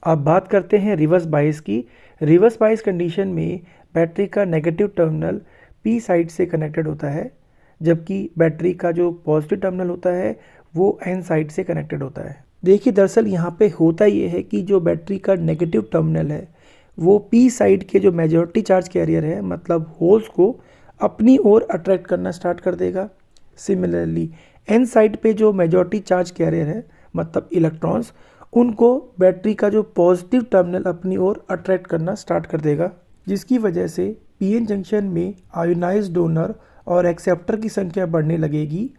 अब बात करते हैं रिवर्स बायस की। रिवर्स बायस कंडीशन में बैटरी का नेगेटिव टर्मिनल पी साइड से कनेक्टेड होता है, जबकि बैटरी का जो पॉजिटिव टर्मिनल होता है वो एन साइड से कनेक्टेड होता है। देखिए दरअसल यहाँ पे होता ये है कि जो बैटरी का नेगेटिव टर्मिनल है वो पी साइड के जो मेजॉरिटी चार्ज कैरियर है मतलब होल्स को अपनी ओर अट्रैक्ट करना स्टार्ट कर देगा। सिमिलरली एन साइड पे जो मेजॉरिटी चार्ज कैरियर है मतलब इलेक्ट्रॉन्स, उनको बैटरी का जो पॉजिटिव टर्मिनल अपनी ओर अट्रैक्ट करना स्टार्ट कर देगा, जिसकी वजह से पीएन जंक्शन में आयोनाइज्ड डोनर और एक्सेप्टर की संख्या बढ़ने लगेगी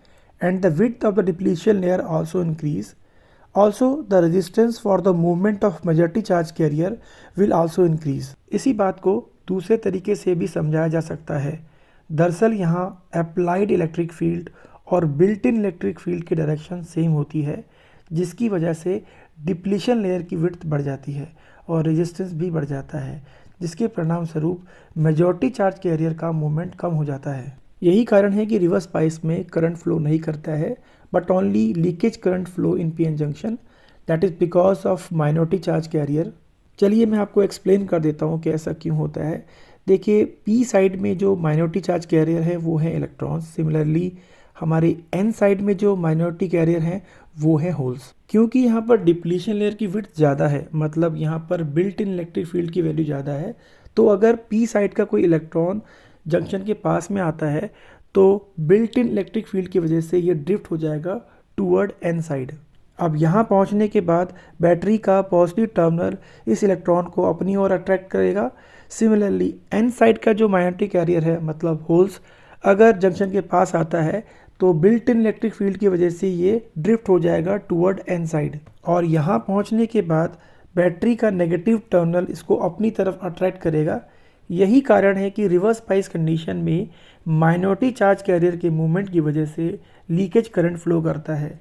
and the width of the depletion layer also increase. Also, the resistance for the movement of majority charge carrier will also increase। इसी बात को दूसरे तरीके से भी समझाया जा सकता है। दरअसल यहाँ अप्लाइड इलेक्ट्रिक फील्ड और बिल्ट इन इलेक्ट्रिक फील्ड की डायरेक्शन सेम होती है, जिसकी वजह से डिप्लीशन लेयर की विड्थ बढ़ जाती है और रेजिस्टेंस भी बढ़ जाता है, जिसके परिणाम स्वरूप मेजॉरिटी चार्ज कैरियर का मूवमेंट कम हो जाता है। यही कारण है कि रिवर्स बायस में करंट फ्लो नहीं करता है but only leakage current flow in PN junction, that is because of minority charge carrier। चलिए मैं आपको एक्सप्लेन कर देता हूँ कि ऐसा क्यों होता है। देखिए पी साइड में जो माइनॉरिटी चार्ज कैरियर है वो है इलेक्ट्रॉन्स। सिमिलरली हमारे एन साइड में जो माइनॉरिटी कैरियर हैं वो है होल्स। क्योंकि यहाँ पर डिप्लीशन लेयर की विड्थ ज़्यादा है, मतलब यहाँ पर बिल्ट इन इलेक्ट्रिक फील्ड की वैल्यू ज़्यादा है, तो अगर पी साइड का कोई इलेक्ट्रॉन जंक्शन के पास में आता है तो बिल्ट इन इलेक्ट्रिक फील्ड की वजह से ये ड्रिफ्ट हो जाएगा टूवर्ड एन साइड। अब यहाँ पहुँचने के बाद बैटरी का पॉजिटिव टर्मिनल इस इलेक्ट्रॉन को अपनी ओर अट्रैक्ट करेगा। सिमिलरली एन साइड का जो माइनॉरिटी कैरियर है मतलब होल्स अगर जंक्शन के पास आता है तो बिल्ट इन इलेक्ट्रिक फील्ड की वजह से ये ड्रिफ्ट हो जाएगा टूवर्ड एन साइड, और यहाँ पहुँचने के बाद बैटरी का नेगेटिव टर्मिनल इसको अपनी तरफ अट्रैक्ट करेगा। यही कारण है कि रिवर्स बायस कंडीशन में माइनॉरिटी चार्ज कैरियर के मूवमेंट की वजह से लीकेज करंट फ्लो करता है,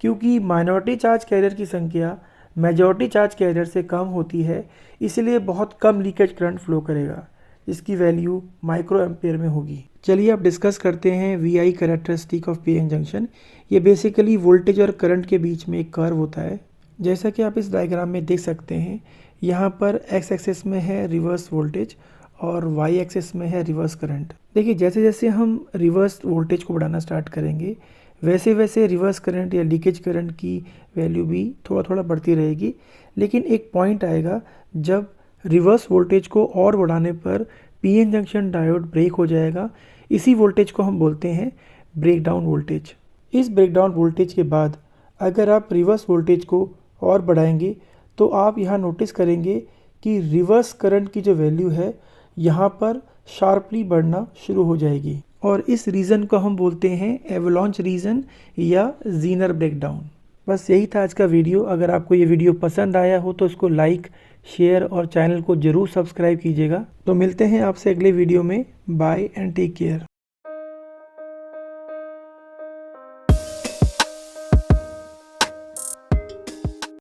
क्योंकि माइनॉरिटी चार्ज कैरियर की संख्या मेजॉरिटी चार्ज कैरियर से कम होती है, इसलिए बहुत कम लीकेज करंट फ्लो करेगा, जिसकी वैल्यू माइक्रो एम्पेयर में होगी। चलिए अब डिस्कस करते हैं VI characteristic of PN junction. ये बेसिकली वोल्टेज और करंट के बीच में एक कर्व होता है। जैसा कि आप इस डायग्राम में देख सकते हैं, यहाँ पर एक्स एक्सिस में है रिवर्स वोल्टेज और वाई एक्सिस में है रिवर्स करंट। देखिए जैसे जैसे हम रिवर्स वोल्टेज को बढ़ाना स्टार्ट करेंगे वैसे वैसे रिवर्स करंट या लीकेज करंट की वैल्यू भी थोड़ा थोड़ा बढ़ती रहेगी, लेकिन एक पॉइंट आएगा जब रिवर्स वोल्टेज को और बढ़ाने पर पीएन जंक्शन डायोड ब्रेक हो जाएगा। इसी वोल्टेज को हम बोलते हैं ब्रेकडाउन वोल्टेज। इस ब्रेकडाउन वोल्टेज के बाद अगर आप रिवर्स वोल्टेज को और बढ़ाएंगे तो आप यहाँ नोटिस करेंगे कि रिवर्स करंट की जो वैल्यू है यहाँ पर शार्पली बढ़ना शुरू हो जाएगी, और इस रीज़न को हम बोलते हैं एवलांच रीजन या जीनर ब्रेकडाउन। बस यही था आज का वीडियो। अगर आपको ये वीडियो पसंद आया हो तो इसको लाइक, शेयर और चैनल को ज़रूर सब्सक्राइब कीजिएगा। तो मिलते हैं आपसे अगले वीडियो में। Bye and take care.